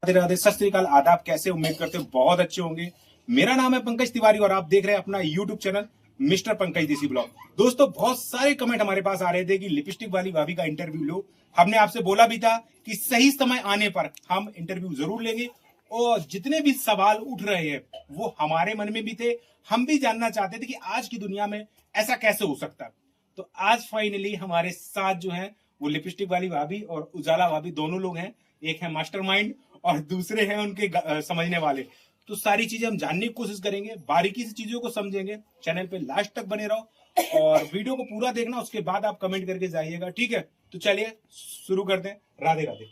राधे राधे, सत श्री अकाल, आदाब। कैसे, उम्मीद करते हो बहुत अच्छे होंगे। मेरा नाम है पंकज तिवारी और आप देख रहे हैं अपना यूट्यूब चैनल मिस्टर पंकज देसी ब्लॉग। दोस्तों, बहुत सारे कमेंट हमारे पास आ रहे थे कि लिपस्टिक वाली भाभी का इंटरव्यू लो। हमने आपसे बोला भी था कि सही समय आने पर हम इंटरव्यू जरूर लेंगे और जितने भी सवाल उठ रहे हैं वो हमारे मन में भी थे। हम भी जानना चाहते थे कि आज की दुनिया में ऐसा कैसे हो सकता है। तो आज फाइनली हमारे साथ जो है वो लिपस्टिक वाली भाभी और उजाला भाभी दोनों लोग हैं। एक है मास्टरमाइंड और दूसरे हैं उनके समझने वाले। तो सारी चीजें हम जानने की कोशिश करेंगे, बारीकी से चीजों को समझेंगे। चैनल पे लास्ट तक बने रहो और वीडियो को पूरा देखना, उसके बाद आप कमेंट करके जाइएगा, ठीक है। तो चलिए शुरू करते हैं। राधे राधे,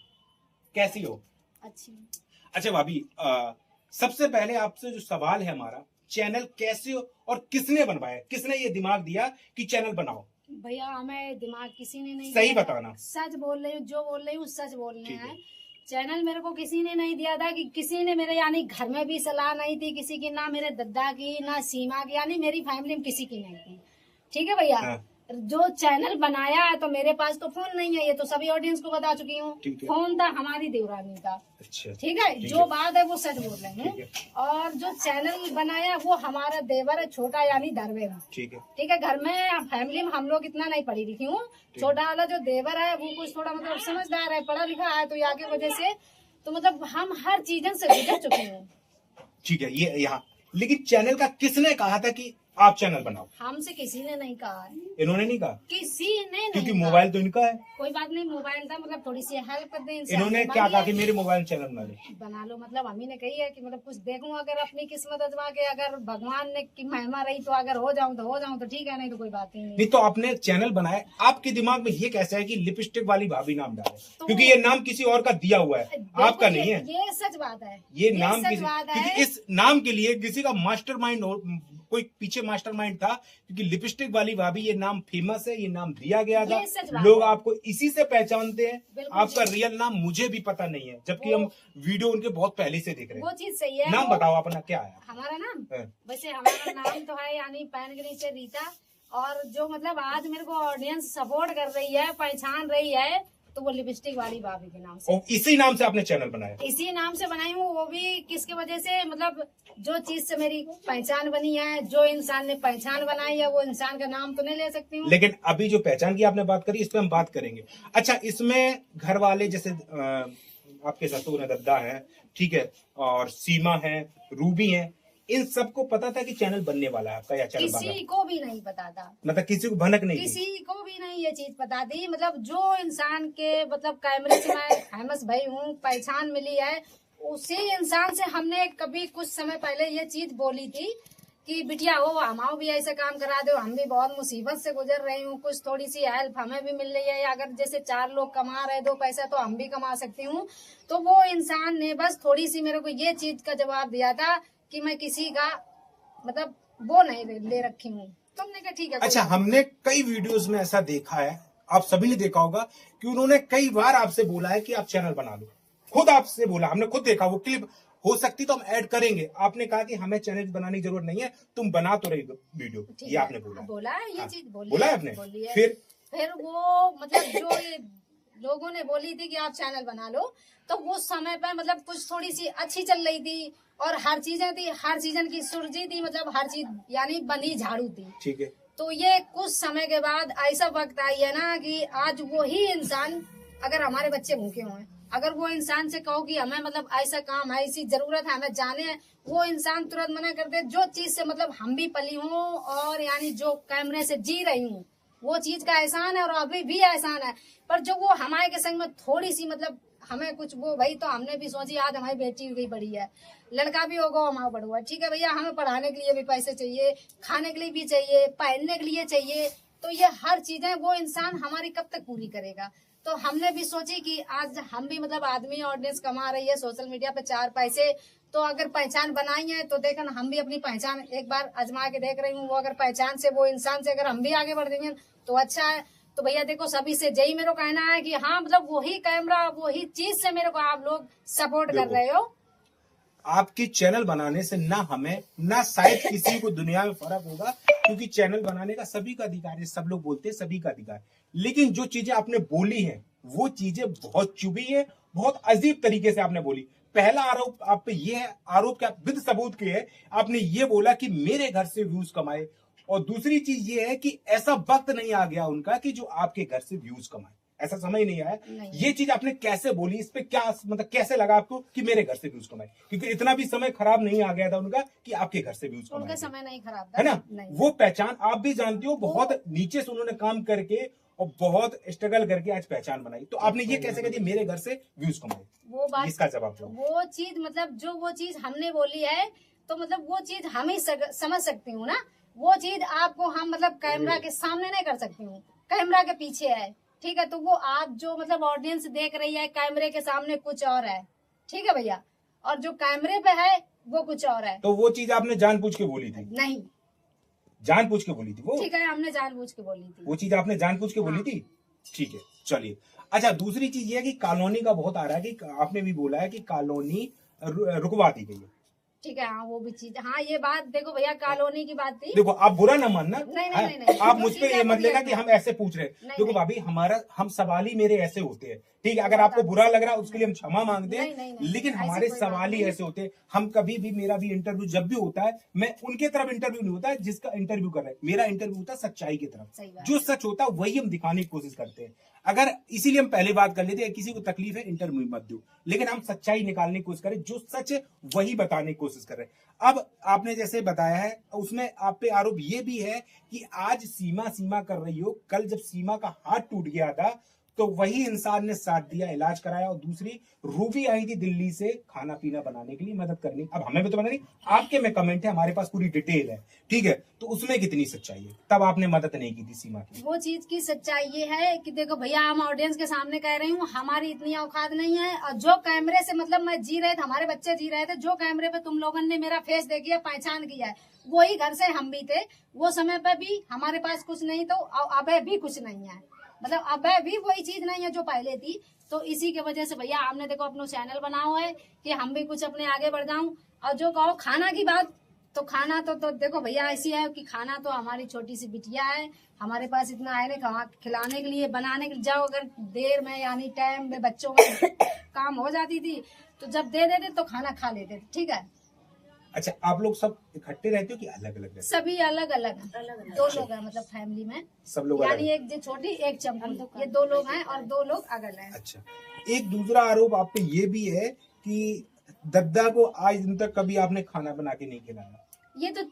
कैसी हो? अच्छी। अच्छा भाभी, सबसे पहले आपसे जो सवाल है हमारा, चैनल कैसे और किसने बनवाया, किसने ये दिमाग दिया कि चैनल बनाओ? भैया हमें दिमाग किसी ने नहीं सही दिया। बताना। सच बोल रही हूँ, जो बोल रही हूँ सच बोल रहे ठीक है। हैं। चैनल मेरे को किसी ने नहीं दिया था कि किसी ने मेरे यानी घर में भी सलाह नहीं थी किसी की, ना मेरे दद्दा की ना सीमा की, यानी मेरी फैमिली में किसी की नहीं थी। ठीक है भैया। हाँ। जो चैनल बनाया है तो मेरे पास तो फोन नहीं है, ये तो सभी ऑडियंस को बता चुकी हूँ। ठीक है। फोन था हमारी देवरानी का। अच्छा, ठीक है, ठीक जो है। बात है वो सच बोल रहे ठीक हैं। है। और जो चैनल बनाया वो हमारा देवर है, छोटा यानी धरवेर। ठीक है। ठीक है, घर में फैमिली में हम लोग इतना नहीं पढ़ी लिखी हूँ। छोटा वाला जो देवर है वो कुछ थोड़ा मतलब समझदार है, पढ़ा लिखा है, तो यहाँ की वजह से तो मतलब हम हर चीजों से गुजर चुके हैं। ठीक है, ये यहाँ लेकिन चैनल का किसने कहा था कि आप चैनल बनाओ? हमसे किसी ने नहीं कहा है। इन्होंने नहीं कहा? किसी ने नहीं क्योंकि कहा। मोबाइल तो इनका है। कोई बात नहीं, मोबाइल था मतलब थोड़ी सी हेल्प कर दे इनसे। इन्होंने क्या कहा कि मेरे मोबाइल चैनल बना ले? बना लो, मतलब अम्मी ने कही है कि मतलब कुछ देखूं, अगर अपनी किस्मत अजमा के, अगर भगवान ने की महिमा रही तो अगर हो जाऊं तो ठीक है, नहीं तो कोई बात ही नहीं। नहीं तो आपने चैनल बनाया, आपके दिमाग में ये कैसा है कि लिपस्टिक वाली भाभी नाम डाले? तो क्योंकि ये नाम किसी और का दिया हुआ है, आपका नहीं है। ये सच बात है। ये नाम सच किसी, बात है। क्योंकि इस नाम के लिए किसी का मास्टरमाइंड हो, कोई पीछे मास्टरमाइंड था। क्योंकि लिपस्टिक वाली भाभी ये नाम फेमस है, ये नाम दिया गया था, ये सच बात लोग है। आपको इसी से पहचानते हैं। बिल्कुल आपका सही। रियल नाम मुझे भी पता नहीं है, जबकि वो- हम वीडियो उनके बहुत पहले से देख रहे वो हैं। चीज सही है। नाम वो- बताओ अपना, क्या है हमारा नाम? हाँ। वैसे हमारा नाम तो है यानी पैन के नीचे रीता। और जो मतलब आज मेरे को ऑडियंस सपोर्ट कर रही है, पहचान रही है, तो वो लिपस्टिक वाली भाभी के नाम से। और इसी नाम से आपने चैनल बनाया? इसी नाम से बनाई हूँ, वो भी किसकी वजह से, मतलब जो चीज से मेरी पहचान बनी है, जो इंसान ने पहचान बनाई है, वो इंसान का नाम तो नहीं ले सकती हूँ। लेकिन अभी जो पहचान की आपने बात करी, इस पे हम बात करेंगे। अच्छा, इसमें घर वाले जैसे आपके ससुर है, दद्दा है, ठीक है, और सीमा है, रूबी है, इन सबको पता था कि चैनल बनने वाला है आपका या चैनल बना? किसी को भी नहीं पता था। मतलब किसी को भनक नहीं थी? किसी को भी नहीं ये चीज पता थी। मतलब जो इंसान के मतलब कैमरे से मैं फेमस भई हूँ, पहचान मिली है, उसी इंसान से हमने कभी कुछ समय पहले ये चीज बोली थी कि बिटिया हो हमाओ भी ऐसा काम करा दो, हम भी बहुत मुसीबत से गुजर रही हूँ, कुछ थोड़ी सी हेल्प हमें भी मिल रही है, या अगर जैसे 4 लोग कमा रहे 2 पैसा तो हम भी कमा सकती हूँ। तो वो इंसान ने बस थोड़ी सी मेरे को ये चीज का जवाब दिया था कि मैं किसी का मतलब वो नहीं ले रखी हूँ। तुमने कहा ठीक है। अच्छा, हमने कई वीडियोस में ऐसा देखा है, आप सभी ने देखा होगा कि उन्होंने कई बार आपसे बोला है कि आप चैनल बना लो। खुद आपसे बोला, हमने खुद देखा, वो क्लिप हो सकती तो हम ऐड करेंगे। आपने कहा कि हमें चैनल बनाने की जरूरत नहीं है, तुम बना तो रही वीडियो, ये आपने बोला। बोला है, ये हाँ, चीज बोला है आपने। फिर वो मतलब जो ये लोगों ने बोली थी कि आप चैनल बना लो, तो वो समय पे मतलब कुछ थोड़ी सी अच्छी चल रही थी और हर चीजें थी, हर सीजन की सुर्जी थी, मतलब हर चीज यानी बनी झाड़ू थी। ठीक है। तो ये कुछ समय के बाद ऐसा वक्त आई है ना कि आज वही इंसान, अगर हमारे बच्चे भूखे हुए, अगर वो इंसान से कहो कि हमें मतलब ऐसा काम है, ऐसी जरूरत है, हमें जाने, वो इंसान तुरंत मना कर दे। जो चीज से मतलब हम भी पली हूँ और यानी जो कैमरे से जी रही हूँ, वो चीज का एहसान है और अभी भी एहसान है। पर जो वो हमारे के संग में थोड़ी सी मतलब हमें कुछ वो भाई, तो हमने भी सोची आज हमारी बेटी भी बड़ी है, लड़का भी होगा हमारा बड़ा है, ठीक है भैया, हमें पढ़ाने के लिए भी पैसे चाहिए, खाने के लिए भी चाहिए, पहनने के लिए चाहिए, तो ये हर चीजें वो इंसान हमारी कब तक पूरी करेगा। तो हमने भी सोची कि आज हम भी मतलब आदमी ऑडियंस कमा रही है सोशल मीडिया पे 4 पैसे, तो अगर पहचान बनाई है तो देखन हम भी अपनी पहचान एक बार आजमा के देख रही हूँ। वो अगर पहचान से, वो इंसान से अगर हम भी आगे बढ़ देंगे तो अच्छा है। तो भैया देखो, सभी से यही मेरे को कहना है कि हाँ मतलब वही कैमरा, वही चीज से मेरे को आप लोग सपोर्ट कर रहे हो। आपकी चैनल बनाने से ना हमें ना शायद किसी को दुनिया में फर्क होगा, क्योंकि चैनल बनाने का सभी का अधिकार है, सब लोग बोलते हैं सभी का अधिकार। लेकिन जो चीजें आपने बोली हैं वो चीजें बहुत चुभी है, बहुत अजीब तरीके से आपने बोली। पहला आरोप आप पे ये है, आरोप क्या विद सबूत के है, आपने ये बोला कि मेरे घर से व्यूज कमाए, और दूसरी चीज ये है कि ऐसा वक्त नहीं आ गया उनका कि जो आपके घर से व्यूज कमाए, ऐसा समय नहीं आया। नहीं। ये चीज आपने कैसे बोली, इस पे क्या मतलब कैसे लगा आपको कि मेरे घर से व्यूज कमाए, क्योंकि इतना भी समय खराब नहीं आ गया था उनका कि आपके घर से व्यूज कमाए। उनका समय नहीं खराब था, है ना, नहीं। वो पहचान आप भी जानती हो, बहुत नीचे से उन्होंने काम करके और बहुत स्ट्रगल करके आज पहचान बनाई, तो आपने ये कैसे कह दिया मेरे घर से व्यूज कमाए? वो बात, इसका जवाब दो। वो चीज मतलब जो वो चीज हमने बोली है, तो मतलब वो चीज हम ही समझ सकती हूँ ना। वो चीज आपको हम मतलब कैमरा के सामने नहीं कर सकती हूँ, कैमरा के पीछे है, ठीक है। तो वो आप जो मतलब ऑडियंस देख रही है, कैमरे के सामने कुछ और है, ठीक है भैया, और जो कैमरे पे है वो कुछ और है। तो वो चीज आपने जानबूझ के बोली थी? नहीं, जानबूझ के बोली थी वो? ठीक है, हमने जानबूझ के बोली थी वो चीज आपने जानबूझ के बोली थी, ठीक है, चलिए। अच्छा, दूसरी चीज ये है कि कॉलोनी का बहुत आ रहा है कि आपने भी बोला है कि कॉलोनी रुकवा दी गई है, ठीक है। हाँ, वो भी चीज, हाँ ये बात देखो भैया, कॉलोनी की बात थी। देखो आप बुरा ना मानना, नहीं, आप मुझ पे ये मत लेना कि हम ऐसे पूछ रहे हैं। देखो भाभी, हम सवाल ही मेरे ऐसे होते हैं, ठीक है। अगर आपको बुरा लग रहा है उसके लिए हम क्षमा मांगते हैं, लेकिन हमारे सवाल ही ऐसे होते हैं। हम कभी भी, मेरा भी इंटरव्यू जब भी होता है, मैं उनके तरफ इंटरव्यू नहीं होता है जिसका इंटरव्यू कर रहे हैं, मेरा इंटरव्यू होता है सच्चाई की तरफ। जो सच होता है वही हम दिखाने की कोशिश करते हैं। अगर इसीलिए हम पहले बात कर लेते हैं, किसी को तकलीफ है इंटरव्यू मत दो, लेकिन हम सच्चाई निकालने की कोशिश करें, जो सच है वही बताने की कोशिश कर रहे हैं। अब आपने जैसे बताया है, उसमें आप पे आरोप ये भी है कि आज सीमा कर रही हो, कल जब सीमा का हाथ टूट गया था तो वही इंसान ने साथ दिया, इलाज कराया, और दूसरी रूबी आई थी दिल्ली से खाना पीना बनाने के लिए, मदद करने। अब हमें भी तो पता नहीं, आपके में कमेंट है, हमारे पास पूरी डिटेल है, ठीक है, तो उसमें कितनी सच्चाई है? तब आपने मदद नहीं की थी सीमा की। वो चीज की सच्चाई ये है कि देखो भैया, हम ऑडियंस के सामने कह रही हूँ, हमारी इतनी औकात नहीं है, और जो कैमरे से मतलब मैं जी रहे थे, हमारे बच्चे जी रहे थे, जो कैमरे पे तुम लोगों ने मेरा फेस देखी है, पहचान किया है, वही घर से हम भी थे। वो समय पे भी हमारे पास कुछ नहीं, तो अब भी कुछ नहीं है, मतलब अब भी वही चीज नहीं है जो पहले थी। तो इसी की वजह से भैया हमने देखो अपना चैनल बना हुआ है कि हम भी कुछ अपने आगे बढ़ जाऊं। और जो कहो खाना की बात, तो खाना तो देखो भैया ऐसी है कि खाना तो हमारी छोटी सी बिटिया है, हमारे पास इतना है नहीं खिलाने के लिए, बनाने के लिए जाओ अगर देर में यानी टाइम में बच्चों में काम हो जाती थी, तो जब दे देते तो खाना खा लेते थे, ठीक है। अच्छा, आप लोग सब इकट्ठे रहते हो कि अलग अलग रहते हो? सभी अलग अलग दो लोग हैं, मतलब फैमिली में सब लोग यानी अलग? एक जो छोटी एक चंपू, ये दो लोग हैं और दो लोग अगल हैं। अच्छा, एक दूसरा आरोप आप पे ये भी है कि दद्दा को आज दिन तक कभी आपने खाना बना के नहीं खिलाया। ये तो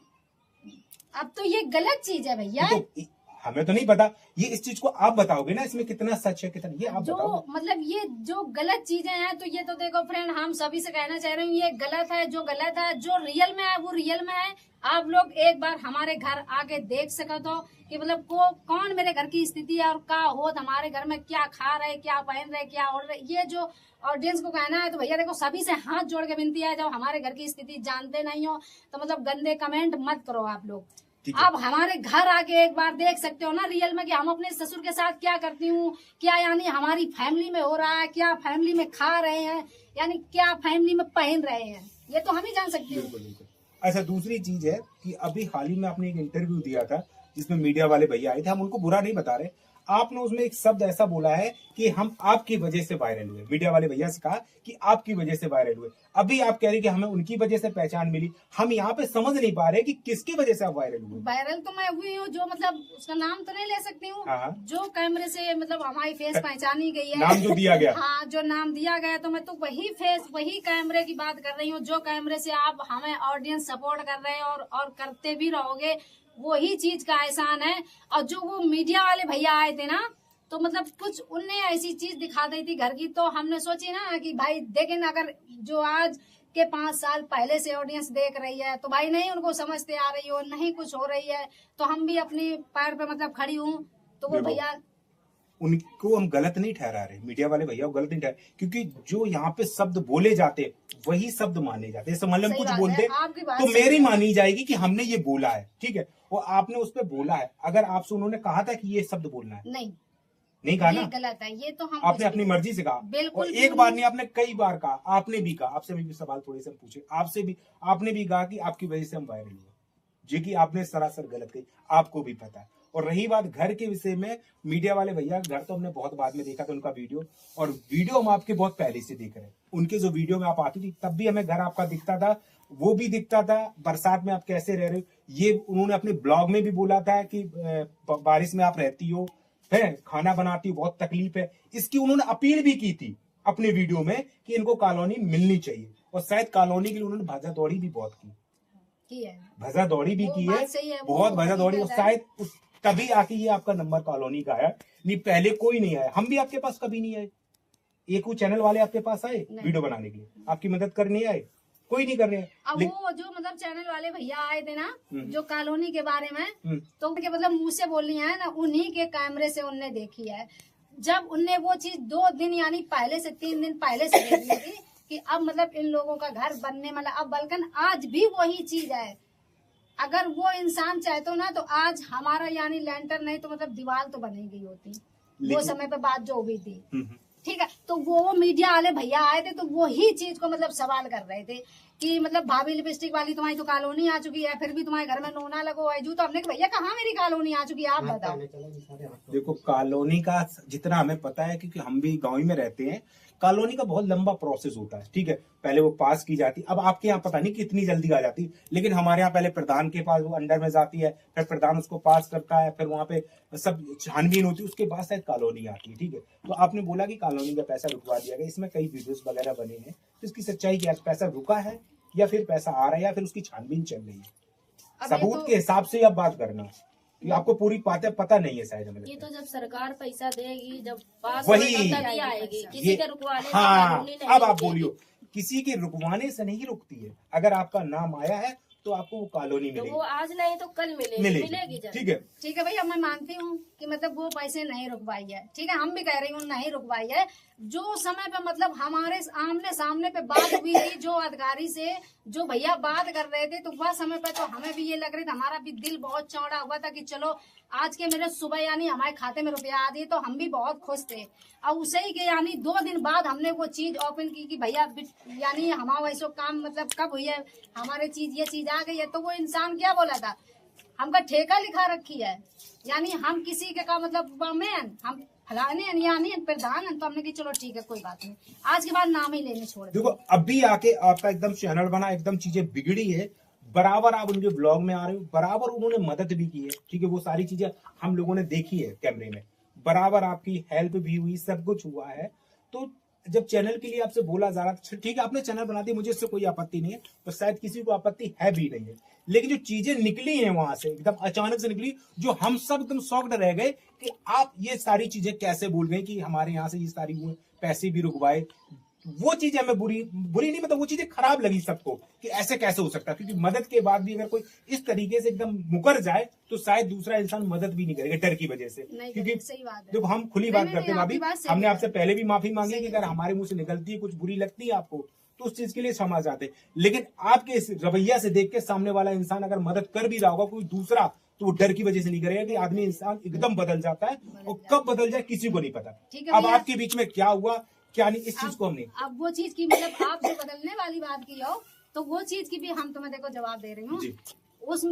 अब तो ये गलत चीज है भैया, तो हमें तो नहीं पता, ये इस चीज को आप बताओगे ना, इसमें कितना सच है कितना, ये आप जो बताओ। मतलब ये जो गलत चीजें हैं, तो ये तो देखो फ्रेंड, हम सभी से कहना चाह रहे हूँ, ये गलत है। जो गलत है, जो रियल में है वो रियल में है। आप लोग एक बार हमारे घर आके देख सकते हो कि मतलब कौन मेरे घर की स्थिति है, और क्या हो हमारे घर में, क्या खा रहे, क्या पहन रहे, क्या ओढ़ रहे। ये जो ऑडियंस को कहना है, तो भैया देखो सभी से हाथ जोड़ के विनती है, जब हमारे घर की स्थिति जानते नहीं हो तो मतलब गंदे कमेंट मत करो आप लोग। आप हमारे घर आके एक बार देख सकते हो ना रियल में कि हम अपने ससुर के साथ क्या करती हूँ, क्या यानी हमारी फैमिली में हो रहा है, क्या फैमिली में खा रहे हैं, यानी क्या फैमिली में पहन रहे हैं, ये तो हम ही जान सकते हैं। अच्छा, दूसरी चीज है कि अभी हाल ही में आपने एक इंटरव्यू दिया था जिसमें मीडिया वाले भैया आए थे, हम उनको बुरा नहीं बता रहे, आपने उसमें एक शब्द ऐसा बोला है कि हम आपकी वजह से वायरल हुए। मीडिया वाले भैया से कहा कि आपकी वजह से वायरल हुए। अभी आप कह रहे हैं कि हमें उनकी वजह से पहचान मिली। हम यहाँ पे समझ नहीं पा रहे कि किसकी वजह से आप वायरल हुए। वायरल तो मैं हुई हूँ, जो मतलब उसका नाम तो नहीं ले सकती हूँ, जो कैमरे से मतलब हमारी फेस पहचानी गई है, नाम जो दिया गया, हाँ जो नाम दिया गया, तो मैं तो वही फेस वही कैमरे की बात कर रही हूँ, जो कैमरे से आप हमें ऑडियंस सपोर्ट कर रहे हैं और करते भी रहोगे, वही चीज का एहसान है। और जो वो मीडिया वाले भैया आए थे ना, तो मतलब कुछ उनने ऐसी चीज दिखा दी थी घर की, तो हमने सोची ना कि भाई देखें, अगर जो आज के 5 साल पहले से ऑडियंस देख रही है, तो भाई नहीं उनको समझते आ रही हो, नहीं कुछ हो रही है, तो हम भी अपने पैर पे मतलब खड़ी हूँ। तो वो भैया, उनको हम गलत नहीं ठहरा रहे, मीडिया वाले भैया को गलत नहीं ठहरा, क्योंकि जो यहाँ पे शब्द बोले जाते वही शब्द माने जाते। जैसे मतलब कुछ बोलते तो मेरी मानी जाएगी कि हमने ये बोला है, ठीक है, और आपने उस पर बोला है। अगर आपसे उन्होंने कहा था कि ये शब्द बोलना है, नहीं कहा ना, गलत है ये, तो हम आपने अपनी मर्जी से कहा। बिल्कुल, एक बार नहीं, आपने कई बार कहा। आपने भी कहा, आपसे भी सवाल थोड़े से पूछे, आपसे भी आपने भी कहा कि आपकी वजह से हम वायरल हुए, जो कि आपने सरासर गलत कही, आपको भी पता है। और रही बात घर के विषय में, मीडिया वाले भैया घर तो हमने बहुत बाद में देखा था उनका वीडियो, और वीडियो हम आपके बहुत पहले से देख रहे हैं। उनके जो वीडियो में आप आती थी तब भी हमें घर आपका दिखता था, वो भी दिखता था बरसात में आप कैसे रह रहे हो। ये उन्होंने अपने ब्लॉग में भी बोला था कि बारिश में आप रहती हो, है खाना बनाती हो, बहुत तकलीफ है। इसकी उन्होंने अपील भी की थी अपने वीडियो में कि इनको कॉलोनी मिलनी चाहिए, और शायद कॉलोनी के लिए उन्होंने भाजा दौड़ी भी बहुत की है, भजा दौड़ी भी वो की बात है, सही है, बहुत वो भजा दौड़ी। और ठीक है। शायद तभी आके ये आपका नंबर कॉलोनी का आया, नहीं पहले कोई नहीं आया। हम भी आपके पास कभी नहीं आए, एक वो चैनल वाले आपके पास आए नहीं। वीडियो बनाने के लिए, आपकी मदद करने आए, कोई नहीं कर रहे हैं। अब वो जो मतलब चैनल वाले भैया आए थे ना, जो कॉलोनी के बारे में, तो उनके मतलब मुंह से बोली है ना, उन्हीं के कैमरे से उनने देखी है। जब उनने वो चीज 2 दिन यानी पहले से 3 दिन पहले से देख ली थी कि अब मतलब इन लोगों का घर बनने वाला, अब बल्कि आज भी वही चीज है। अगर वो इंसान चाहते ना तो आज हमारा यानी लेंटर नहीं तो मतलब दीवार तो बनेगी होती, वो समय पे बात जो हुई थी। ठीक है, तो वो मीडिया वाले भैया आए थे तो वही चीज को मतलब सवाल कर रहे थे कि मतलब भाभी लिपस्टिक वाली तुम्हारी तो कॉलोनी आ चुकी है, फिर भी तुम्हारे घर में नोना लगो है जू। तो हमने कहा भैया कहाँ मेरी कॉलोनी आ चुकी है, आप बताओ। देखो कॉलोनी का जितना हमें पता है, क्योंकि हम भी गांव में रहते हैं, कॉलोनी का बहुत लंबा प्रोसेस होता है। ठीक है, पहले वो पास की जाती, अब आपके यहाँ पता नहीं कितनी जल्दी आ जाती, लेकिन हमारे यहाँ पहले प्रधान के पास वो अंडर में जाती है, फिर प्रधान उसको पास करता है, फिर वहां पे सब छानबीन होती है, उसके बाद शायद कॉलोनी आती है। ठीक है, तो आपने बोला कि कॉलोनी का पैसा रुकवा दिया गया, इसमें कई वीडियोस वगैरह बने हैं, तो इसकी सच्चाई क्या है? पैसा रुका है या फिर पैसा आ रहा है या फिर उसकी छानबीन चल रही है? सबूत के हिसाब से आप बात करना, कि आपको पूरी बातें पता नहीं है शायद हमें। ये तो जब सरकार पैसा देगी, जब पास वही होगा तभी आएगी, किसी के रुकवाने से हाँ, कानूनी नहीं अब आप रुकेगी। बोलियो, किसी के रुकवाने से नहीं रुकती है। अगर आपका नाम आया है तो आपको वो कॉलोनी तो मिलेगी, वो आज नहीं तो कल मिलेगी जरूर। ठीक है। ठीक है भैया, मैं मानती हूँ कि मतलब वो पैसे नहीं रुकवाई है, ठीक है, हम भी कह रही हूँ नहीं रुकवाई है। जो समय पे मतलब हमारे आमने सामने पे बात हुई थी, जो अधिकारी से जो भैया बात कर रहे थे, तो वह समय पे तो हमें भी ये लग रहा था, हमारा भी दिल बहुत चौड़ा हुआ था कि चलो आज के मेरे सुबह यानी हमारे खाते में रुपया आ दिए, तो हम भी बहुत खुश थे। और उसे ही के यानी 2 दिन बाद हमने वो चीज ओपन की कि भैया यानी हमारा वैसे काम मतलब कब हुई है, हमारे चीज ये चीज आ गई है। तो वो इंसान क्या बोला था, हमका ठेका लिखा रखी है, यानी हम किसी के का मतलब हम फलाने यानी प्रधान, तो हमने की चलो ठीक है कोई बात नहीं, आज के बाद नाम ही लेने छोड़ दिए। देखो अभी आके आपका एकदम चैनल बना, एकदम चीजें बिगड़ी है, बराबर आप उनके ब्लॉग में आ रहे हो, बराबर उन्होंने मदद भी की है। ठीक है, वो सारी चीजें हम लोगों ने देखी है कैमरे में, बराबर आपकी हेल्प भी हुई, सब कुछ हुआ है। तो जब चैनल के लिए आपसे बोला जा रहा था, ठीक है आपने चैनल बना दिया, मुझे इससे कोई आपत्ति नहीं है, तो शायद किसी को आपत्ति है भी नहीं है। लेकिन जो चीजें निकली हैं वहां से एकदम अचानक से निकली, जो हम सब एकदम शॉक्ड रह गए कि आप ये सारी चीजें कैसे भूल गए कि हमारे यहाँ से ये सारी पैसे भी रुकवाए। वो चीजें हमें बुरी नहीं, मतलब वो चीजें खराब लगी सबको कि ऐसे कैसे हो सकता है, क्योंकि मदद के बाद भी अगर कोई इस तरीके से एकदम मुकर जाए तो शायद दूसरा इंसान मदद भी नहीं करेगा डर की वजह से। क्योंकि सही बात है, देखो हम खुली बात करते हैं भाभी, हमने आपसे पहले भी माफी मांगी कि अगर हमारे मुंह से निकलती है कुछ बुरी लगती है आपको तो उस चीज के लिए क्षमा चाहते हैं। लेकिन आपके इस रवैया से देख के सामने वाला इंसान अगर मदद कर भी रहा होगा कोई दूसरा, तो वो डर की वजह से नहीं करेगा कि आदमी इंसान एकदम बदल जाता है, और कब बदल जाए किसी को नहीं पता। अब आपके बीच में क्या हुआ क्या नहीं, इस चीज को हमने अब वो चीज की मतलब आप जो बदलने वाली बात की हो, तो वो चीज की भी हम तुम्हें देखो जवाब दे रही हूँ।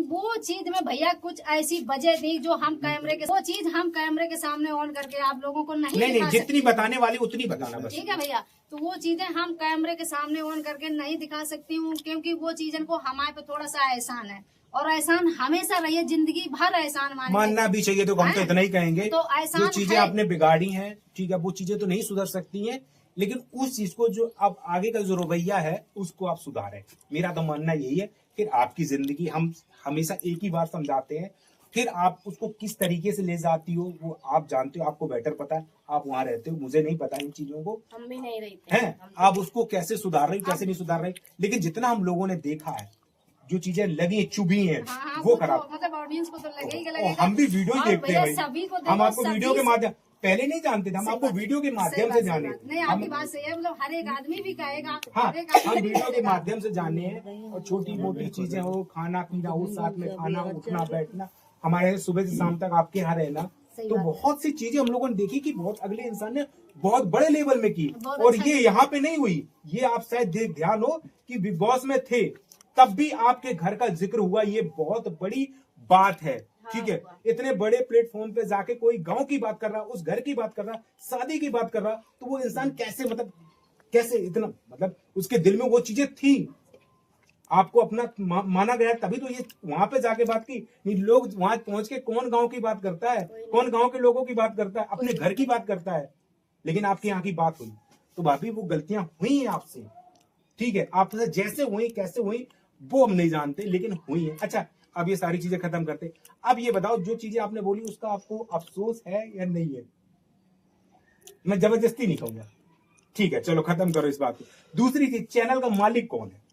वो चीज में भैया कुछ ऐसी वजह थी जो हम वो चीज हम कैमरे के सामने ऑन करके आप लोगों को नहीं जितनी बताने वाली उतनी बताना बस। ठीक है भैया, तो वो चीजें हम कैमरे के सामने ऑन करके नहीं दिखा सकती हूँ, क्योंकि वो चीजों को हमारे पे थोड़ा सा एहसान है, और एहसान हमेशा रही है, जिंदगी भर एहसान मानना भी चाहिए। तो हम तो इतना ही कहेंगे, तो एहसान जो चीजें आपने बिगाड़ी हैं, ठीक है, वो चीजें तो नहीं सुधर सकती हैं, लेकिन उस चीज को जो अब आगे का जो रवैया है उसको आप सुधारें। मेरा तो मानना यही है। फिर आपकी जिंदगी हम हमेशा एक ही बार समझाते हैं, फिर आप उसको किस तरीके से ले जाती हो वो आप जानते हो, आपको बेटर पता है, आप वहाँ रहते हो, मुझे नहीं पता इन चीजों को, हम भी नहीं रहते हैं आप उसको कैसे सुधार रहे कैसे नहीं सुधार रहे। लेकिन जितना हम लोगों ने देखा है, जो चीजें लगी चुभी हैं, वो खराब, मतलब ऑडियंस को तो लगेगा। हम भी वीडियो ही देखते हैं भाई, हम आपको वीडियो के माध्यम पहले नहीं जानते थे, हम आपको वीडियो के माध्यम से जाने। नहीं, आपकी बात सही है, मतलब हर एक आदमी भी कहेगा। हाँ, हम वीडियो के माध्यम से जाने हैं, और छोटी मोटी चीजें हो, खाना पीना हो, साथ में खाना, उठना बैठना, हमारे सुबह से शाम तक आपके यहाँ रहना, तो बहुत सी चीजें हम लोगों ने देखी कि बहुत अगले इंसान ने बहुत बड़े लेवल में की, और ये यहाँ पे नहीं हुई। ये आप शायद ध्यान हो कि बिग बॉस में थे तब भी आपके घर का जिक्र हुआ, ये बहुत बड़ी बात है, ठीक है। हाँ, इतने बड़े प्लेटफॉर्म पे जाके कोई गांव की बात कर रहा, उस घर की बात कर रहा, शादी की बात कर रहा, तो वो इंसान कैसे मतलब कैसे इतना मतलब उसके दिल में वो चीजें थी, आपको अपना माना गया तभी तो ये वहां पे जाके बात की। नहीं, लोग वहां पहुंच के कौन गांव की बात करता है, कौन गांव के लोगों की बात करता है, अपने घर की बात करता है। लेकिन आपके यहाँ की बात हुई तो भाभी वो गलतियां हुई हैं आपसे, ठीक है। आपसे जैसे हुई कैसे हुई वो हम नहीं जानते, लेकिन हुई है। अच्छा, अब ये सारी चीजें खत्म करते, अब ये बताओ जो चीजें आपने बोली उसका आपको अफसोस है या नहीं है? मैं जबरदस्ती नहीं कहूंगा, ठीक है, चलो खत्म करो इस बात को। दूसरी चीज, चैनल का मालिक कौन है?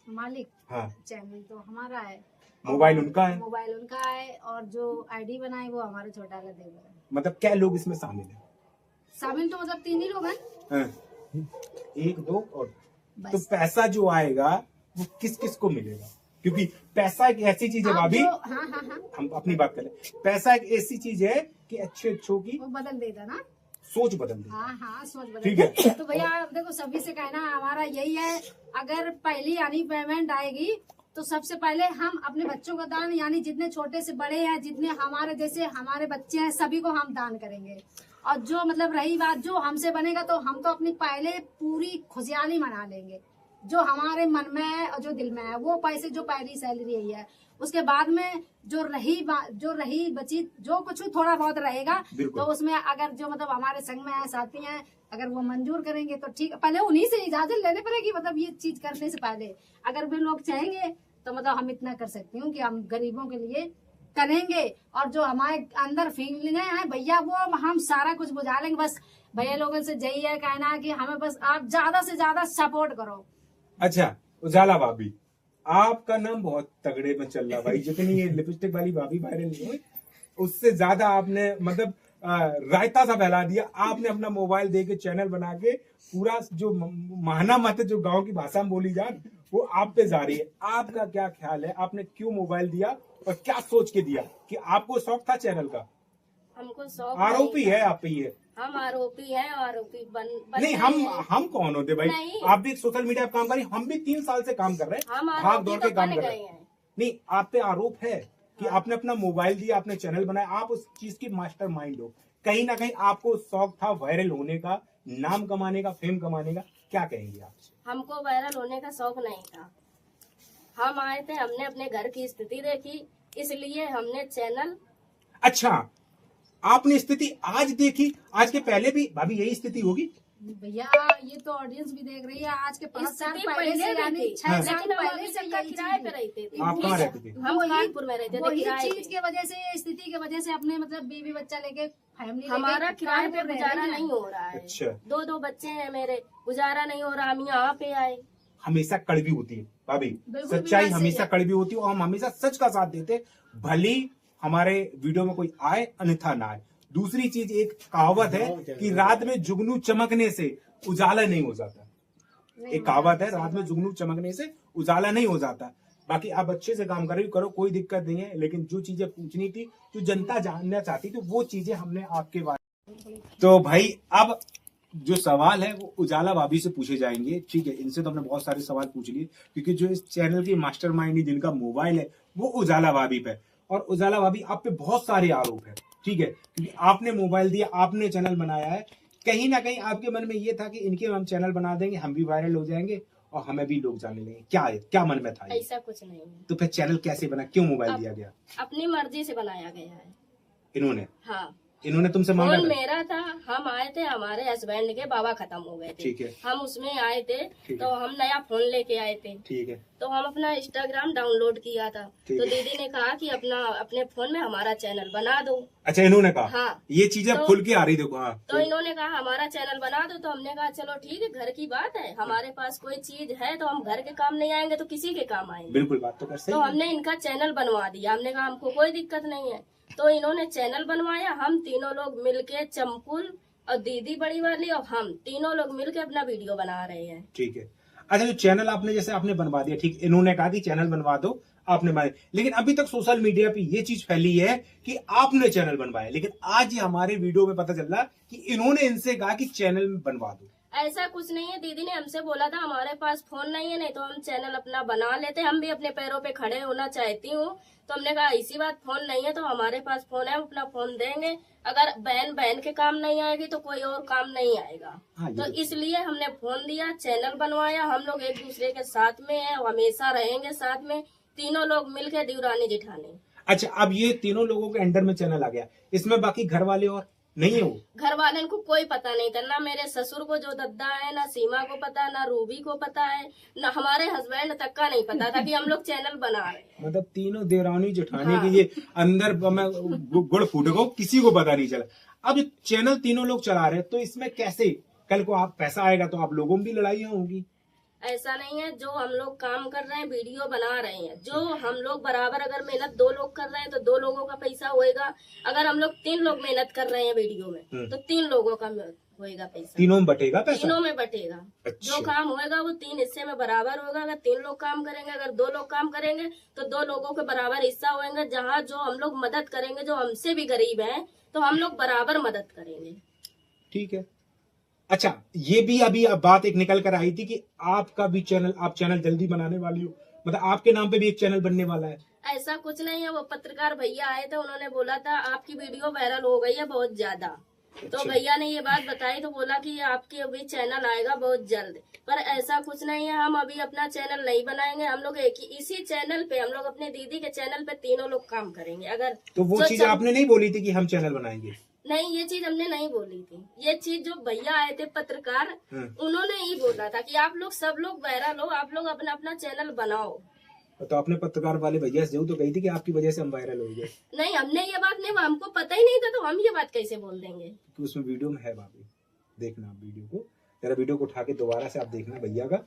मालिक हाँ, चैनल तो हमारा है, मोबाइल उनका है, मोबाइल उनका है, और जो आईडी बनाए वो हमारे छोटा वाला देवर है। मतलब क्या लोग इसमें शामिल हैं? शामिल तो मतलब 3 ही लोग हैं हाँ, 1 2 और बस। तो पैसा जो आएगा वो किस किस को मिलेगा? क्योंकि पैसा एक ऐसी चीज है आप भाभी, हाँ हाँ हाँ हम अपनी बात करें, पैसा एक ऐसी चीज है कि अच्छे अच्छों की वो बदल देता ना। सोच बदल देगी। हाँ हाँ, सोच बदल ठीक है। देता। तो भैया देखो, सभी से कहना हमारा यही है, अगर पहली यानी पेमेंट आएगी तो सबसे पहले हम अपने बच्चों का दान, यानी जितने छोटे से बड़े हैं, जितने हमारे जैसे हमारे बच्चे हैं, सभी को हम दान करेंगे। और जो मतलब रही बात जो हमसे बनेगा, तो हम तो अपनी पहले पूरी खुशहाली मना लेंगे, जो हमारे मन में है और जो दिल में है, वो पैसे जो पहली सैलरी यही है। उसके बाद में जो रही बची जो कुछ थोड़ा बहुत रहेगा, तो उसमें अगर जो मतलब हमारे संग में है, साथी हैं, अगर वो मंजूर करेंगे तो ठीक। पहले उन्हीं से इजाजत लेने पड़ेगी, मतलब ये चीज करने से पहले अगर वे लोग चाहेंगे तो मतलब हम इतना कर सकती हूँ कि हम गरीबों के लिए करेंगे। और जो हमारे अंदर फीलिंग है भैया, वो हम सारा कुछ बुझा लेंगे। बस भैया लोगों से यही है कहना कि हमें बस आप ज्यादा से ज्यादा सपोर्ट करो। अच्छा, उजाला भाभी, आपका नाम बहुत तगड़े में चल रहा भाई। जितनी ये लिपस्टिक वाली भाभी वायरल नहीं हुई, उससे ज्यादा आपने मतलब रायता सा फैला दिया। आपने अपना मोबाइल दे के चैनल बना के पूरा जो महाना मत जो गांव की भाषा में बोली जाए वो आप पे जा रही है। आपका क्या ख्याल है, आपने क्यों मोबाइल दिया और क्या सोच के दिया? कि आपको शौक था चैनल का? हमको शौक आरोपी है आप पे ये? हम आरोपी हैं, आरोपी बन नहीं, हम कौन होते भाई? आप भी सोशल मीडिया पे काम कर रही, हम भी 3 साल से काम कर रहे हैं, हम भाग दौड़ के तो काम बन कर गए रहे हैं। हैं। नहीं, आप पे आरोप है कि आपने अपना मोबाइल दिया, आपने चैनल बनाया, आप उस चीज की मास्टर माइंड हो। कहीं ना कहीं आपको शौक था वायरल होने का, नाम कमाने का, फेम कमाने का। क्या कहेंगे आप? हमको वायरल होने का शौक नहीं था। हम आए थे, हमने अपने घर की स्थिति देखी, इसलिए हमने चैनल। अच्छा, आपने स्थिति आज देखी, आज के पहले भी भाभी यही स्थिति होगी? भैया ये तो ऑडियंस भी देख रही है, आज के 5 साल स्थिति पहले से, भी यानी थी। 6 साल लेकिन हम पहले अभी से तक का यही किराए चीज पे रहते थे। आप कहाँ रहते थे? हम कानपुर में रहते थे वही किराए चीज पे। के वजह से, स्थिति की वजह से अपने मतलब बीवी बच्चा लेके फैमिली हमारा किराए पे गुजारा नहीं हो रहा है। अच्छा। 2 बच्चे हैं मेरे, गुजारा नहीं हो रहा, हम यहाँ पे आए। हमेशा कड़वी होती है भाभी, बिल्कुल भी सच्चाई वैसे ही हमेशा है। कड़वी होती है और हम हमेशा सच का साथ देते, भली हमारे वीडियो में कोई आए अन्यथा ना आए। दूसरी चीज, एक कहावत है कि रात में जुगनू चमकने से उजाला नहीं हो जाता। एक कहावत है, रात में जुगनू चमकने से उजाला नहीं हो जाता। बाकी आप अच्छे से काम कर रही हो, करो, कोई दिक्कत नहीं है। लेकिन जो चीजें पूछनी थी, जो जनता जानना चाहती थी, वो चीजें हमने आपके बारे। तो भाई अब जो सवाल है वो उजाला भाभी से पूछे जाएंगे, ठीक है। इनसे तो हमने बहुत सारे सवाल पूछ लिए, क्योंकि जो इस चैनल की मास्टरमाइंड, जिनका मोबाइल है, वो उजाला भाभी पे। और उजाला भाभी, आप पे बहुत सारे आरोप है, ठीक है, क्योंकि आपने मोबाइल दिया, आपने चैनल बनाया है। कहीं ना कहीं आपके मन में ये था कि इनके हम चैनल बना देंगे, हम भी वायरल हो जाएंगे और हमें भी लोग जाने लेंगे। क्या मन में था ये? ऐसा कुछ नहीं है। तो फिर चैनल कैसे बना, क्यों मोबाइल दिया गया? अपनी मर्जी से बनाया गया है। इन्होंने हाँ, तुमसे मांगा फोन था? मेरा था, हम आए थे, हमारे हस्बैंड के बाबा खत्म हो गए थे, ठीक है। हम उसमें आए थे, ठीक तो हम नया फोन लेके आए थे, ठीक है। तो हम अपना इंस्टाग्राम डाउनलोड किया था, ठीक तो है। दीदी ने कहा कि अपने फोन में हमारा चैनल बना दो। अच्छा, इन्होंने कहा? हाँ। ये चीजें तो- खुल के आ रही, देखो। हाँ, तो इन्होंने कहा हमारा चैनल बना दो, तो हमने कहा चलो ठीक है, घर की बात है, हमारे पास कोई चीज है तो हम घर के काम नहीं आएंगे तो किसी के काम आएंगे। बिल्कुल, बात तो कर सही तो है। हमने इनका चैनल बनवा दिया, हमने कहा हमको कोई दिक्कत नहीं है। तो इन्होंने चैनल बनवाया, हम तीनों लोग मिलके, चमकुल और दीदी बड़ी वाली और हम तीनों लोग मिलके अपना वीडियो बना रहे हैं। ठीक है। अच्छा, जो चैनल आपने बनवा दिया, ठीक, इन्होंने कहा कि चैनल बनवा दो, आपने बनाया, लेकिन अभी तक सोशल मीडिया पे ये चीज फैली है कि आपने चैनल बनवाया। लेकिन आज ही हमारे वीडियो में पता चल रहा कि इन्होंने इनसे कहा कि चैनल बनवा दो। ऐसा कुछ नहीं है, दीदी ने हमसे बोला था हमारे पास फोन नहीं है, नहीं तो हम चैनल अपना बना लेते, हम भी अपने पैरों पे खड़े होना चाहती हूँ। तो हमने कहा इसी बात फोन नहीं है तो हमारे पास फोन है, हम अपना फोन देंगे। अगर बहन बहन के काम नहीं आएगी तो कोई और काम नहीं आएगा। हाँ, तो इसलिए हमने फोन दिया, चैनल बनवाया, हम लोग एक दूसरे के साथ में है, हमेशा रहेंगे साथ में, तीनों लोग मिलकर देवरानी जेठानी। अच्छा, अब ये तीनों लोगों के अंडर में चैनल आ गया, इसमें बाकी घर वाले और नहीं है? वो घर वाले को कोई पता नहीं था, ना मेरे ससुर को जो दद्दा है, ना सीमा को पता, ना रूबी को पता है, ना हमारे हस्बैंड तक का नहीं पता था कि हम लोग चैनल बना रहे हैं। मतलब तीनों देवरानी जेठानी हाँ। के ये अंदर में गुड़ फूट गो, किसी को पता नहीं चला। अब चैनल तीनों लोग चला रहे हैं, तो इसमें कैसे कल को आप पैसा आएगा तो आप लोगों में भी लड़ाइयाँ होंगी? ऐसा नहीं है, जो हम लोग काम कर रहे हैं, वीडियो बना रहे हैं, जो हम लोग बराबर अगर मेहनत 2 लोग कर रहे हैं तो 2 लोगों का पैसा होएगा। अगर हम लोग 3 लोग मेहनत कर रहे हैं वीडियो में तो 3 लोगों का होएगा पैसा, तीनों में बटेगा पैसा? तीनों में बटेगा। अच्छा। जो काम होएगा वो 3 हिस्से में बराबर होगा। अगर 3 लोग काम करेंगे, अगर 2 लोग काम करेंगे तो 2 लोगों के बराबर हिस्सा होएगा। जहाँ जो हम लोग मदद करेंगे, जो हमसे भी गरीब हैं, तो हम लोग बराबर मदद करेंगे। ठीक है। अच्छा, ये भी अभी अब बात एक निकल कर आई थी कि आपका भी चैनल, आप चैनल जल्दी बनाने वाली हो, मतलब आपके नाम पे भी एक चैनल बनने वाला है? ऐसा कुछ नहीं है, वो पत्रकार भैया आए थे, उन्होंने बोला था आपकी वीडियो वायरल हो गई है बहुत ज्यादा। तो अच्छा। भैया ने ये बात बताई तो बोला कि आपके अभी चैनल आएगा बहुत जल्द। पर ऐसा कुछ नहीं है, हम अभी अपना चैनल नहीं बनाएंगे। हम लोग एक ही इसी चैनल पे, हम लोग अपने दीदी के चैनल पे तीनों लोग काम करेंगे। अगर तो वो चीज आपने नहीं बोली थी कि हम चैनल बनाएंगे? नहीं, ये चीज हमने नहीं बोली थी। ये चीज जो भैया आए थे पत्रकार, उन्होंने ही बोला था कि आप लोग सब लोग वायरल हो, आप लोग अपना अपना चैनल बनाओ। तो आपने पत्रकार वाले भैया से जरूर तो कही थी कि आपकी वजह से हम वायरल हो गए? नहीं, हमने ये बात नहीं, हमको पता ही नहीं था, तो हम ये बात कैसे बोल देंगे? कि उसमें वीडियो में है भाभी, देखना आप वीडियो को, तेरा वीडियो को उठा के दोबारा से आप देखना भैया का,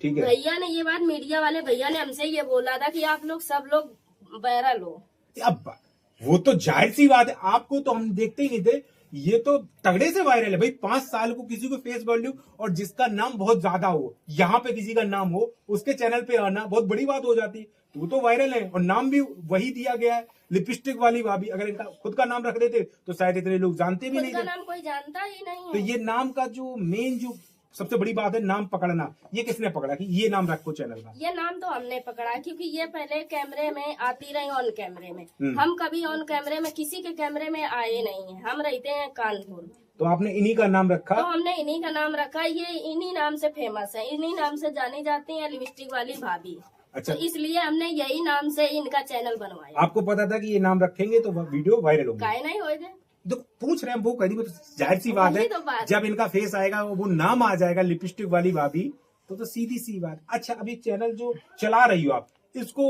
ठीक है? भैया ने ये बात, मीडिया वाले भैया ने हमसे ये बोला था कि आप लोग सब लोग वायरल हो। अब वो तो जाहिर सी बात है, आपको तो हम देखते ही नहीं थे, ये तो तगड़े से वायरल है भाई। 5 साल को किसी को फेस वैल्यू और जिसका नाम बहुत ज्यादा हो, यहाँ पे किसी का नाम हो, उसके चैनल पे आना बहुत बड़ी बात हो जाती है। वो तो वायरल है और नाम भी वही दिया गया है, लिपस्टिक वाली भाभी। अगर इनका खुद का नाम रख देते तो शायद इतने लोग जानते भी खुद नहीं का थे। नाम कोई जानता ही नहीं तो है। ये नाम का जो मेन जो सबसे बड़ी बात है, नाम पकड़ना, ये किसने पकड़ा कि ये नाम रखो चैनल का? ये नाम तो हमने पकड़ा, क्योंकि ये पहले कैमरे में आती रही, ऑन कैमरे में। हम कभी ऑन कैमरे में किसी के कैमरे में आए नहीं है, हम रहते हैं कानपुर। तो आपने इन्हीं का नाम रखा? तो हमने इन्हीं का नाम रखा, ये इन्हीं नाम से फेमस है, इन्हीं नाम से जानी जाती है लिपस्टिक वाली भाभी। अच्छा। तो इसलिए हमने यही नाम से इनका चैनल बनवाया। आपको पता था कि ये नाम रखेंगे तो वीडियो वायरल होगी? काहे नहीं होएगा? तो पूछ रहे हैं वो करीब, जाहिर सी बात है, वही तो बात है। जब इनका फेस आएगा, वो नाम आ जाएगा लिपस्टिक वाली भाभी, तो सीधी सी बात। अच्छा, अभी चैनल जो चला रही हो आप, इसको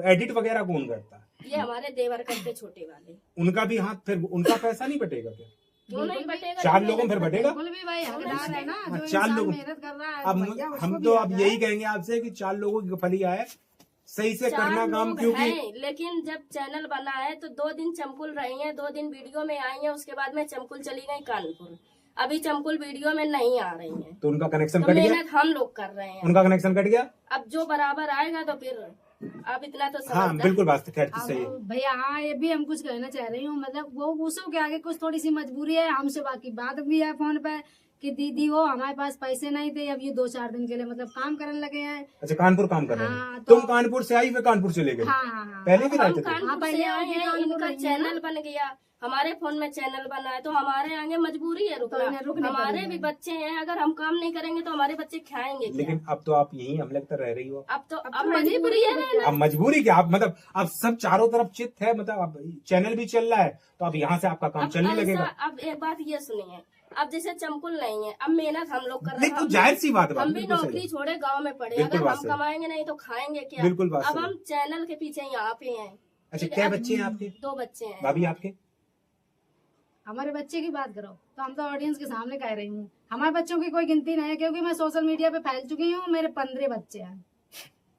एडिट वगैरह कौन करता है? ये हमारे देवर करते छोटे वाले। उनका भी हाथ, फिर उनका पैसा नहीं बटेगा क्या? क्यों नहीं बटेगा? 4 लोगों में फिर बटेगा? बिल्कुल भी भाई हकदार है ना, हाँ, जो 4 इंसान लोग। मेहनत कर रहा है अब भैया उसको हम भी तो हक अब है। यही कहेंगे आपसे कि 4 लोगों की फली आए, सही से 4 करना काम, लोग क्योंकि हैं, लेकिन जब चैनल बना है तो 2 दिन चमकुल रही हैं, 2 दिन वीडियो में आई हैं, उसके बाद में चमकुल चली गई कानपुर। अभी चमकुल वीडियो में नहीं आ रही हैं। तो उनका कनेक्शन तो कट गया? मेहनत हम लोग कर रहे हैं। उनका कनेक्शन कट गया? अब जो बराबर आएगा तो फिर अब इतना तो हाँ, समझदार। बिल्कुल बात तो खैर सही है। अब भैया हाँ, ये भी हम कुछ कहना चाह रही हूँ, मतलब वो उसको के आगे कुछ थोड़ी सी मजबूरी है हमसे, बाकी बात भी है फोन पे कि दीदी वो हमारे पास पैसे नहीं थे, अब ये 2-4 दिन के लिए मतलब काम करने लगे हैं। अच्छा, कानपुर काम कर रहे हाँ, हैं? तो- तुम कानपुर से आई, वे कानपुर चले गए? हाँ हाँ हाँ। पहले भी हम रहते थे? कानपुर हाँ, से पहले आए आगे हैं, कानपुर इनका रही है चैनल बन गया, हमारे फोन में चैनल बना है, तो हमारे आगे मजबूरी है तो इन्हें रुकना। रुकना हमारे पड़ेगा। भी बच्चे हैं, अगर हम काम नहीं करेंगे तो हमारे बच्चे खाएंगे क्या? लेकिन अब तो आप यहीं हम लगता रह रही हो। अब तो अब अब तो रहनी मजबूरी है पड़ेगी। ना। अब मजबूरी क्या, आप मतलब अब सब चारों तरफ चित है, मतलब अब चैनल भी चल रहा है, तो अब यहाँ से आपका काम अब चलने ऐसा- लगेगा। अब एक बात ये सुनिए, अब जैसे चमकुल नहीं है, अब मेहनत हम लोग कर रहे नहीं, हैं। तो जाहिर सी बात है, हम भी बिल्कुल सही नौकरी है। छोड़े गांव में पड़े, बिल्कुल अगर बात हम सही। कमाएंगे नहीं तो खाएंगे क्या? बिल्कुल बात अब सही। हम चैनल के पीछे यहाँ पे हैं। अच्छा, ठीक है, क्या अब बच्चे हैं आपके? 2 बच्चे हैं। भाभी आपके? हमारे बच्चे की बात करो तो हम तो ऑडियंस के सामने कह रही हूँ, हमारे बच्चों की कोई गिनती नहीं है, क्योंकि मैं सोशल मीडिया पे फैल चुकी हूँ। मेरे 15 बच्चे हैं।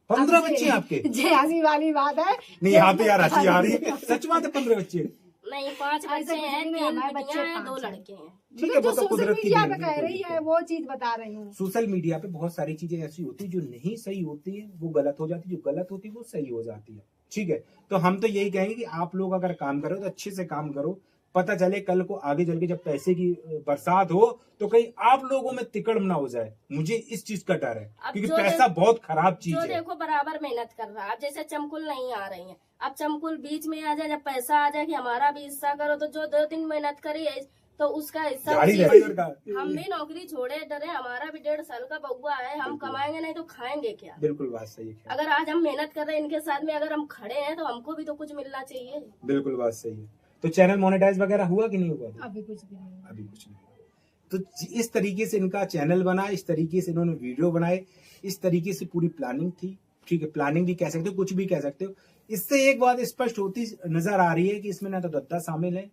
15 अब बच्चे हैं आपके? जे हंसी वाली बात है। नहीं, यहाँ पे यार हंसी आ रही है, सच बात है, 15 बच्चे? नहीं, 5 ऐसे बच्चे कुछ हैं, नहीं, 3 हमारे बच्चे बेटियां हैं, 2 5 हैं। लड़के हैं। ठीक है, जो वो तो सोशल कुदरत की मीडिया देन पे है, कह कोई रही दिक्कत है वो चीज बता रही हूँ। सोशल मीडिया पे बहुत सारी चीजें ऐसी होती है जो नहीं सही होती है, वो गलत हो जाती है, जो गलत होती है वो सही हो जाती है। ठीक है, तो हम तो यही कहेंगे कि आप लोग अगर काम करो तो अच्छे से काम करो, पता चले कल को आगे चल के जब पैसे की बरसात हो तो कहीं आप लोगों में तिकड़ ना हो जाए। मुझे इस चीज का डर है अब क्योंकि जो पैसा बहुत खराब चीज जो है। देखो बराबर मेहनत कर रहा है। अब जैसे चमकुल नहीं आ रही है, अब चमकुल बीच में आ जाए, जब पैसा आ जाए कि हमारा भी हिस्सा करो, तो जो 2 दिन मेहनत करी है तो उसका हिस्सा जारी उसी- रहेगा उनका। हम भी नौकरी छोड़े डरे, हमारा भी 1.5 साल का बउआ है, हम कमाएंगे नहीं तो खाएंगे क्या। बिल्कुल बात सही है। अगर आज हम मेहनत कर रहे हैं इनके साथ में, अगर हम खड़े हैं तो हमको भी तो कुछ मिलना चाहिए। बिल्कुल बात सही है। तो चैनल मोनेटाइज वगैरह हुआ कि नहीं हुआ? अभी कुछ भी नहीं। अभी कुछ नहीं। तो इस तरीके से इनका चैनल बना, इस तरीके से इन्होंने वीडियो बनाए, इस तरीके से पूरी प्लानिंग थी। ठीक है, प्लानिंग भी कह सकते हो, कुछ भी कह सकते हो। इससे एक बात स्पष्ट होती नजर आ रही है कि इसमें ना तो दत्ता शामिल है,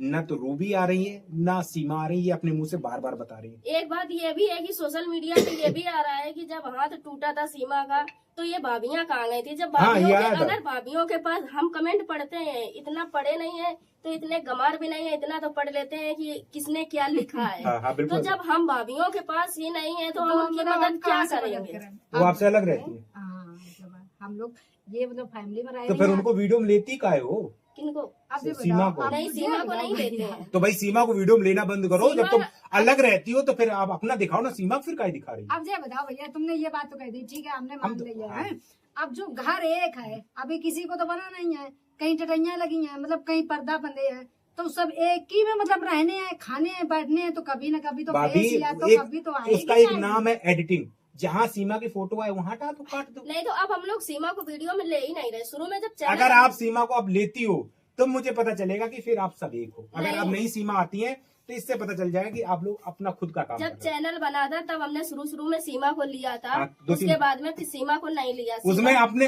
ना तो रूबी आ रही है, ना सीमा आ रही है। ये अपने मुंह से बार बार बता रही है। एक बात ये भी है कि सोशल मीडिया पे ये भी आ रहा है कि जब हाथ टूटा था सीमा का तो ये भाभियां कहाँ गई थी। जब हाँ, भाभियों ये के आया था। अगर भाभियों के पास हम कमेंट पढ़ते हैं, इतना पढ़े नहीं है तो इतने गमार भी नहीं है, इतना तो पढ़ लेते हैं कि किसने क्या लिखा है। हाँ, हाँ, बिल्कुल। तो जब हम भाभियों के पास ही नहीं है तो हम उनकी मतलब मदद क्या कहाँ से मदद करेंगे। करें? वो आपसे अलग रहती है, हाँ, मतलब हम लोग ये मतलब फैमिली में रह तो रही फिर हैं। उनको वीडियो में लेती काहे हो? किनको? आप ये सीमा बताओ, को। आप नहीं, मुझे सीमा को बताओ नहीं भैया। लेते हैं। तो भाई सीमा को वीडियो में लेना बंद करो। जब सीमा- तुम अलग रहती हो तो फिर आप अपना दिखाओ ना। सीमा फिर काहे दिखा रही है? अब ये बताओ भैया, तुमने ये बात तो कह दी, ठीक है, हमने मान तो- लिया हाँ। है। अब जो घर एक है, अभी किसी को तो बना नहीं है, कहीं टटैया लगी हैं, मतलब कहीं पर्दा बंधे हैं, तो सब एक ही में मतलब रहने हैं, खाने हैं, बैठने हैं, तो कभी न कभी तो भाभी फेस या तो एक कभी तो आएगी उसका एक आएगी। नाम है एडिटिंग। जहाँ सीमा की फोटो आए वहाँ हटा दो, काट दो। नहीं तो अब हम लोग सीमा को वीडियो में ले ही नहीं रहे। शुरू में जब चैनल अगर आप सीमा को अब लेती हो तो मुझे पता चलेगा कि फिर आप सब एक हो। अगर नहीं। अब नहीं सीमा आती है तो इससे पता चल जाएगा कि आप लोग अपना खुद का काम कर जब रहे हो। चैनल बना था तब हमने शुरू में सीमा को लिया था, हाँ, 2-3 उसके बाद में फिर सीमा को नहीं लिया। उसमें आपने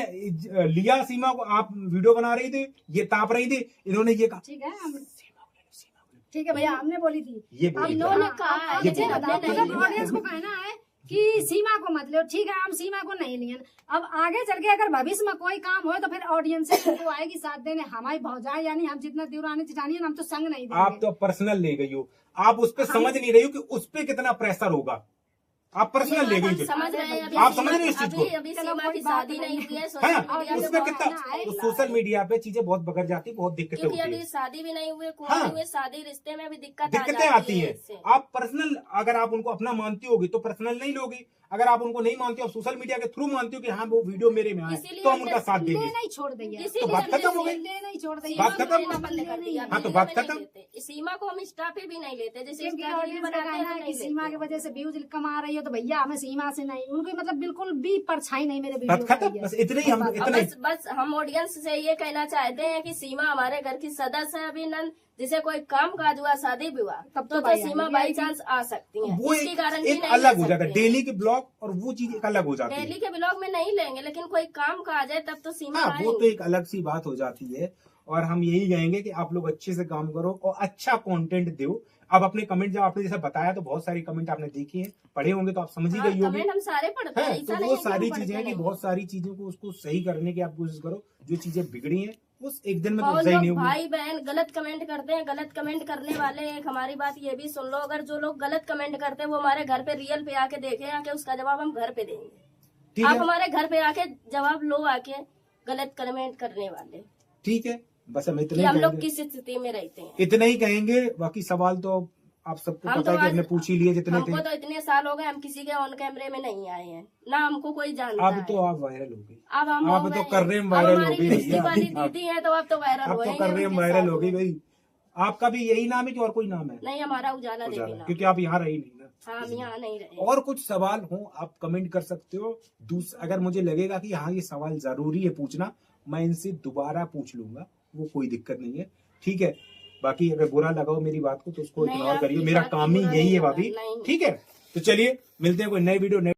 लिया सीमा को, आप वीडियो बना रही थी, ये ताप रही थी, इन्होंने ये कहा ठीक है, ठीक है भैया, हमने बोली थी। ये अब बोली इन्होंने थी। कहा है, ये लेकिन बोला हमने था। नहीं मतलब लिया। ऑडियंस को कहना है कि सीमा को मत लो, ठीक है, हम सीमा को नहीं लिए। अब आगे चल के अगर भविष्य में कोई काम हो तो फिर ऑडियंस से तो आएगी साथ देने, हमारी भौजाएं, यानी हम जितना देवरानी चिटानी है, हम तो संग नहीं आप देंगे। तो पर्सनल ले गई हो। आप उस पर समझ नहीं रही हो कि उस पे कितना प्रेशर होगा। आप पर्सनल ले गई हम फिर। समझ रहे हैं। अभी आप सीमा- समझ रहे हो इस चीज को? अभी चलो, सीमा कोई की बात शादी नहीं नहीं हुई है। हाँ, सोशल मीडिया और पे उसमें तो कितना कहना है। सोशल मीडिया पे चीजें बहुत बगड़ जाती, बहुत दिक्कतें क्योंकि होती अभी है, शादी भी नहीं हुई, हाँ। कुआं हुए, शादी रिश्ते में भी दिक्कतें आती है हैं। इससे। आप पर्सनल अगर आप उनको अपना मानती होगी तो पर्सनल नहीं लोगी। अगर आप उनको नहीं मानती हो, सोशल मीडिया के थ्रू मानती हो कि हाँ वो वीडियो मेरे में आए, इसीलिए तो हम हमने उनका साथ ले देंगे। नहीं छोड़ देंगे, इसीलिए तो बात हमने खत्म हो गई। ले नहीं छोड़ देंगे। बात सीमा को खत्म। लेना बंद कर दिया। हाँ, तो वीडियो बात में नहीं खत्म। लेते। सीमा को हम स्टाफ पे भी नहीं लेते, जैसे क्योंकि स्टाफ रील ऑडियंस का बनाते कहना हैं तो है कि नहीं सीमा की लेते। वजह से व्यूज कमा रही हो, तो भैया हमें सीमा से नहीं, उनकी मतलब बिल्कुल भी परछाई नहीं मेरे बात वीडियो खत्म। का। बस इतना ही हम अब इतना ही। बस हम ऑडियंस से ये कहना चाहते हैं कि सीमा हमारे घर की सदस्य है अभिनंदन, जिसे कोई काम काज हुआ, शादी भी हुआ, तब तो भाई सीमा आएगी। बाई चांस आ सकती हैं। वो इसकी गारंटी एक नहीं अलग ले हो जाता है। सकते। डेली के ब्लॉग और वो चीज एक अलग हो जाती है। डेली के ब्लॉग में नहीं लेंगे, लेकिन कोई काम का आ जाए तब तो सीमा हाँ, वो आएंगी। तो एक अलग सी बात हो जाती है। और हम यही कहेंगे कि आप लोग अच्छे से काम करो और अच्छा कंटेंट दो। अब अपने कमेंट, जब आपने जैसा बताया तो बहुत सारी कमेंट आपने देखी है, पढ़े होंगे तो आप समझ ही हाँ, गई होगी। कमेंट हम सारे पढ़ते हैं, है, ऐसा तो नहीं वो है कि हम सारी पढ़ते चीजें हैं कि नहीं। बहुत सारी चीजों को उसको सही करने की आप कोशिश करो। जो चीजें बिगड़ी हैं उस एक दिन में तो बहुत सही नहीं लोग होगी। भाई बहन गलत कमेंट करते हैं। गलत कमेंट करने वाले, एक हमारी बात ये भी सुन लो, अगर जो लोग गलत कमेंट करते हैं वो हमारे घर पे रियल पे आके देखे, आके उसका जवाब हम घर पे देंगे। ठीक आप है, हमारे घर पे आके जवाब लो, आके गलत कमेंट करने वाले, ठीक है, बस हम कि इतना हम ही लोग कहेंगे। किस स्थिति में रहते हैं। इतना ही कहेंगे। बाकी सवाल तो आप सबको हम पता तो है कि हमने आज- पूछ ही लिए जितने हमको थे। तो इतने साल हो गए, हम किसी के ऑन कैमरे में नहीं आए हैं, ना हमको कोई जानता अब है। तो आप वायरल हो गई। अब हम आप हो तो गए। कर रहे हैं, अब वायरल हो हमारी गई पिछली भैया। वाली आप- दीदी है तो अब तो वायरल अब हो तो कर रहे हैं, उनके वायरल साथ हो गई में। भाई। आपका भी यही नाम है कि और कोई नाम है? नहीं, हमारा उजाला देवी उजाला, नाम। क्योंकि आप यहाँ रही नहीं ना। हाँ, हम यहाँ नहीं रहे। और कुछ सवाल हो आप कमेंट कर सकते हो। अगर मुझे लगेगा कि हाँ ये सवाल जरूरी है पूछना, मैं इनसे दोबारा पूछ लूंगा, वो कोई दिक्कत नहीं है। ठीक है, बाकी अगर बुरा लगा हो मेरी बात को तो उसको नहीं, इग्नोर आपकी करिए। मेरा बात काम ही बुरा यही नहीं है लगा, भाभी। नहीं। ठीक है, तो चलिए मिलते हैं कोई नई वीडियो